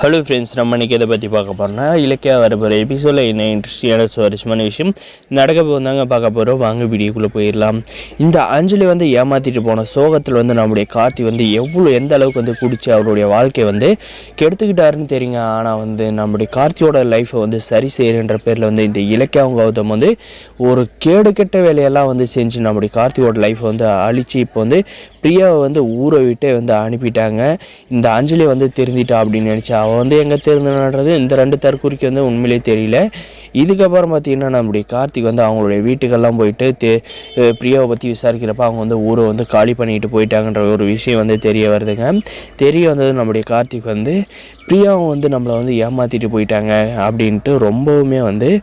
Hello friends, நம்ம இன்றைக்கி இதை பற்றி பார்க்க போகிறோம்னா இலக்கியா வரப்போகிற எபிசோடில் என்ன இன்ட்ரெஸ்டிங்கான சுவாரஸ்யமான விஷயம் நடக்க போதாங்க பார்க்க போகிறோம். வாங்க வீடியோக்குள்ளே போயிடலாம். இந்த அஞ்சலி ஏமாற்றிட்டு போன சோகத்தில் நம்முடைய கார்த்தி எந்த அளவுக்கு குடிச்சு அவருடைய வாழ்க்கையை கெடுத்துக்கிட்டாருன்னு தெரியுங்க. ஆனால் நம்முடைய கார்த்தியோட லைஃப்பை சரி செய்கிறன்ற பேரில் இந்த இலக்கியா கௌதம் ஒரு கேடு கெட்ட வேலையெல்லாம் செஞ்சு நம்முடைய கார்த்தியோட லைஃப்பை அழித்து இப்போ பிரியாவை ஊரை விட்டே அனுப்பிட்டாங்க. இந்த அஞ்சலி திருந்திட்டா அப்படின்னு நினச்சா அவள் எங்கே திருந்தினது இந்த ரெண்டு தற்கூறிக்கு உண்மையிலே தெரியல. இதுக்கப்புறம் பார்த்திங்கன்னா நம்முடைய கார்த்திக் அவங்களுடைய வீட்டுக்கெல்லாம் போயிட்டு பிரியாவை பற்றி விசாரிக்கிறப்ப அவங்க ஊரை காலி பண்ணிட்டு போயிட்டாங்கன்ற ஒரு விஷயம் தெரிய வருதுங்க. தெரிய வந்தது நம்முடைய கார்த்திக் பிரியாவும் நம்மளை ஏமாற்றிட்டு போயிட்டாங்க அப்படின்ட்டு ரொம்பவுமே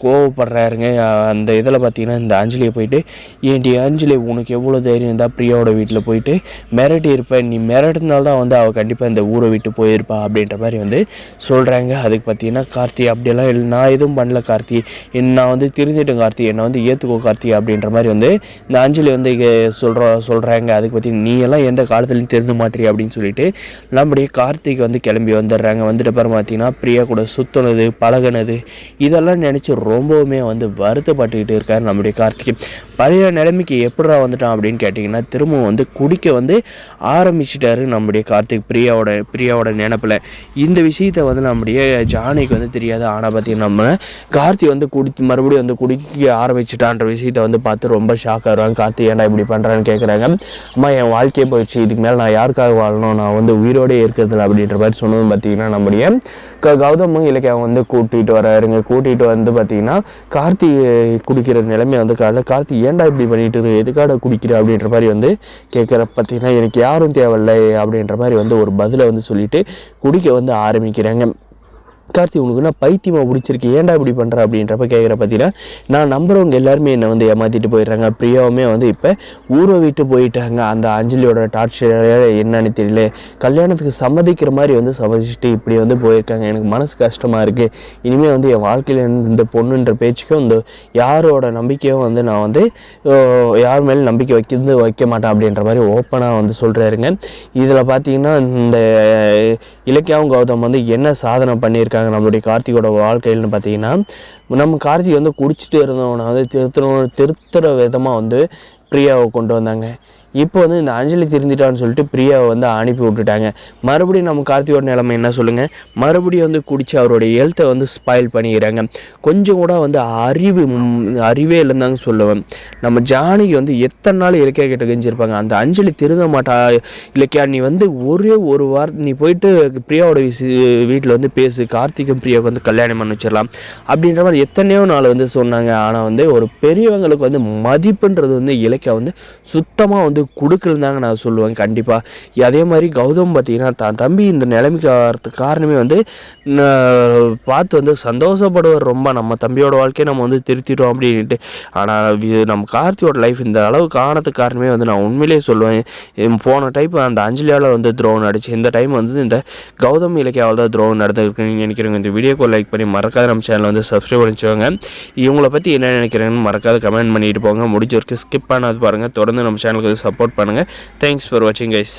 கோவப்படுறாருங்க. அந்த இதில் பார்த்திங்கன்னா இந்த அஞ்சலியை போயிட்டு, ஏன்டி அஞ்சலி உனக்கு எவ்வளோ தைரியம் இருந்தால் பிரியாவோட வீட்டில் போயிட்டு மிரட்டி இருப்பேன், நீ மிரட்டினால்தான் அவள் கண்டிப்பாக இந்த ஊரை விட்டு போயிருப்பா அப்படின்ற மாதிரி சொல்கிறாங்க. அதுக்கு பார்த்திங்கன்னா கார்த்தி அப்படியெல்லாம் இல்லை, நான் எதுவும் பண்ணல கார்த்தி, நான் திருந்திட்டேன் கார்த்தி, என்னை ஏற்றுக்கோ கார்த்தி அப்படின்ற மாதிரி இந்த அஞ்சலி சொல்கிறாங்க. அதுக்கு பற்றி நீ எல்லாம் எந்த காலத்துலையும் திருந்து மாட்டீ அப்படின்னு சொல்லிட்டு நம்முடைய கார்த்திக் கிளம்பி வந்துடுறாங்க. வந்துட்டு அப்புறம் பார்த்தீங்கன்னா பிரியா கூட சுற்றுனது பழகினது இதெல்லாம் நினச்சி ரொம்பவுமே வருத்தப்பட்டுக்கிட்டு இருக்காரு நம்முடைய கார்த்திக். பழைய நிலைமைக்கு எப்படா வந்துட்டான் அப்படின்னு கேட்டிங்கன்னா திரும்பவும் குடிக்க ஆரம்பிச்சிட்டாரு நம்முடைய கார்த்திக் பிரியாவோட நினைப்பில். இந்த விஷயத்தை நம்முடைய ஜானிக்கு தெரியாது. ஆனால் பார்த்தீங்கன்னா நம்ம கார்த்தி மறுபடியும் குடிக்க ஆரம்பிச்சிட்டான்ற விஷயத்தை பார்த்து ரொம்ப ஷாக் ஆகிறாங்க. கார்த்தி ஏன்டா இப்படி பண்ணுறான்னு கேட்குறாங்க. அம்மா என் வாழ்க்கையே போயிடுச்சு, இதுக்கு மேலே நான் யாருக்காக வாழணும், நான் உயிரோடே இருக்கிறதில்ல அப்படின்ற மாதிரி சொன்னது பார்த்திங்கன்னா நம்முடைய கௌதமும் இலக்கியா கூட்டிகிட்டு வராருங்க. கூட்டிகிட்டு பார்த்திங்கன்னா கார்த்தி குடிக்கிற நிலைமை காலையில் கார்த்தி ஏன்டா இப்படி பண்ணிட்டு எதுக்காக குடிக்கிற அப்படின்ற மாதிரி கேட்குற பார்த்திங்கன்னா எனக்கு யாரும் தேவையில்லை அப்படின்ற மாதிரி ஒரு பதிலை சொல்லிட்டு குடிக்க ஆரம்பிக்கிறாங்க. கார்த்தி உனக்குன்னா பைத்தியமாக பிடிச்சிருக்கு, ஏன்டா இப்படி பண்ணுற அப்படின்றப்ப கேட்குற பார்த்தீங்கன்னா நான் நம்புறவங்க எல்லாருமே என்னை ஏமாற்றிட்டு போயிடுறாங்க. பிரியாவுமே இப்போ ஊரை விட்டு போயிட்டாங்க. அந்த அஞ்சலியோட டார்ச்சர் என்னன்னு தெரியல, கல்யாணத்துக்கு சம்மதிக்கிற மாதிரி சம்மதிச்சுட்டு இப்படி போயிருக்காங்க. எனக்கு மனசு கஷ்டமாக இருக்குது. இனிமேல் என் வாழ்க்கையில் இந்த பொண்ணுன்ற பேச்சுக்கும் யாரோட நம்பிக்கையும் நான் யார் மேலே நம்பிக்கை வைக்க மாட்டேன் அப்படின்ற மாதிரி ஓப்பனாக சொல்கிறாருங்க. இதில் பார்த்தீங்கன்னா இந்த இலக்கியாவும் கௌதம் என்ன சாதனை பண்ணியிருக்காங்க நம்மளுடைய கார்த்திகோட வாழ்க்கையில்னு பார்த்தீங்கன்னா, நம்ம கார்த்திக் குடிச்சிட்டு இருந்தவனை திருத்துற விதமாக பிரியாவை கொண்டு வந்தாங்க. இப்போ இந்த அஞ்சலி திருந்திட்டான்னு சொல்லிட்டு பிரியாவை அனுப்பி விட்டுட்டாங்க. மறுபடியும் நம்ம கார்த்தியோட நிலைமை என்ன சொல்லுங்கள், மறுபடியும் குடித்து அவருடைய ஹெல்த்தை ஸ்பாயில் பண்ணிக்கிறாங்க. கொஞ்சம் கூட அறிவே இல்லைன்னு சொல்லுவேன். நம்ம ஜானிக்கு எத்தனை நாள் இலக்கியா கிட்ட கெஞ்சிருப்பாங்க, அந்த அஞ்சலி திருந்த மாட்டா இலக்கியா, நீ ஒரே ஒரு வாரம் நீ போயிட்டு பிரியாவோட வீட்டில் பேசு, கார்த்திக்கும் பிரியாவுக்கு கல்யாணம் பண்ணி வச்சிடலாம் அப்படின்ற மாதிரி எத்தனையோ நாள் சொன்னாங்க. ஆனால் ஒரு பெரியவங்களுக்கு மதிப்புன்றது இலக்கியா சுத்தமாக கொடுக்கலந்தாங்க நான் சொல்லுவேன் கண்டிப்பாக. அதே மாதிரி கௌதம் பார்த்திங்கன்னா தான் தம்பி இந்த நிலைமைக்கு ஆகிறதுக்கு காரணமே பார்த்து சந்தோஷப்படுவார் ரொம்ப, நம்ம தம்பியோட வாழ்க்கையை நம்ம திருத்திட்டோம் அப்படின்ட்டு. ஆனால் நம்ம கார்த்தியோட லைஃப் இந்த அளவுக்கு ஆனதுக்கு காரணமே நான் உண்மையிலேயே சொல்லுவேன், போன டைப் அந்த அஞ்சலியால் துரோகம் நடிச்சு, இந்த டைம் இந்த கௌதம் இலக்கியாவில் தான் துரோகம் நடந்திருக்குன்னு நினைக்கிறேங்க. இந்த வீடியோக்கு லைக் பண்ணி மறக்காத நம்ம சேனலை சப்ஸ்கிரைப் பண்ணிச்சுவாங்க. இவங்களை பற்றி என்ன நினைக்கிறேன்னு மறக்காத கமெண்ட் பண்ணிட்டு போங்க. முடிஞ்ச வரைக்கும் ஸ்கிப் பண்ணாது பாருங்கள். தொடர்ந்து நம்ம சேனலுக்கு சப்போர்ட் பண்ணுங்கள். தேங்க்ஸ் ஃபார் வாட்சிங் கைஸ்.